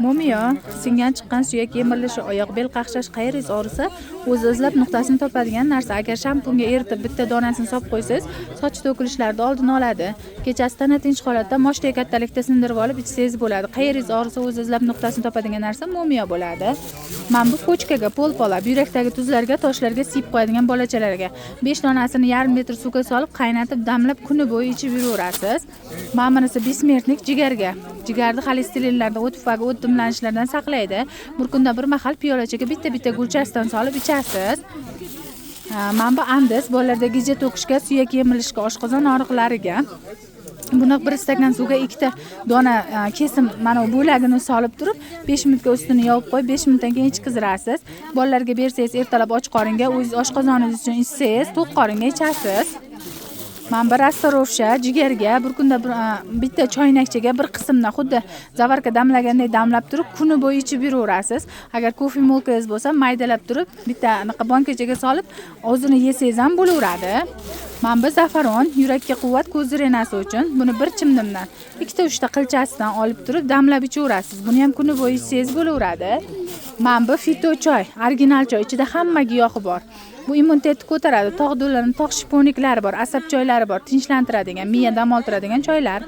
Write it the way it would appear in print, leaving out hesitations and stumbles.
Mo'miyo, singan chiqqan suyak yemirilishi, oyoq bel qaqshash, qayeringiz og'risa, o'zlab nuqtasini topadigan narsa. Agar shampunga eritib bitta donasini solib qo'ysangiz, soch to'kilishlarni oldini oladi. Kechasi tana tinch holatda moshday kattalikda sindirib olib ichsangiz bo'ladi. Qayeringiz og'risa, o'zlab nuqtasini topadigan narsa mo'miyo bo'ladi. Mana bu ko'chkaga, polpolab, yurakdagi tuzlarga, toshlarga siyib qo'yadigan bolachalarga 5 donasini yarim litr suvga solib, qaynatib, damlab kuni bo'yi ichib yuraverasiz. Mana bunisi bismertnik jigarga. Jigarni xolesterinlardan o'tfagi o'tdimlanishlardan saqlaydi. Bir kunda bir mahal piyolachaga bitta gulchasidan solib ichasiz. Mana bu andis bolalarda gija to'kishga, suyak yemirilishga, oshqozon og'riqlariga. Buni bir stakan suvga 2 ta dona kesim mana bu bo'lagini solib turib, 5 minutga ustini yopib qo'yib, 5 minutdan keyin ichqizasiz. Bolalarga bersangiz, ertalab och qoringa, o'zingiz oshqozoningiz uchun ichsangiz, to'q qoringa ichasiz. Mana bir astarovsha jigarga bir kunda bitta choynakchaga bir qismdan xuddi zavarka damlagandek damlab turib, kuni bo'yi ichib yuraverasiz. Agar kofe molkangiz bo'lsa, maydalab turib, bitta anaqa bankachaga solib, o'zini yesangiz ham bo'laveradi. Mana bu zafaron, yurakka quvvat, ko'z renasi uchun. Buni bir chimdimdan 2-3 ta qilchasidan olib turib, damlab ichaverasiz. Buni ham kuni bo'yi ichsangiz bo'laveradi. Mana bu fito choy, original choy, ichida hamma giyohi bor. Bu immunitetni ko'taradi, tog' do'llarni, tog' shifoniklari bor, asab choylari bor, tinchlantiradigan, miya dam oltiradigan choylar.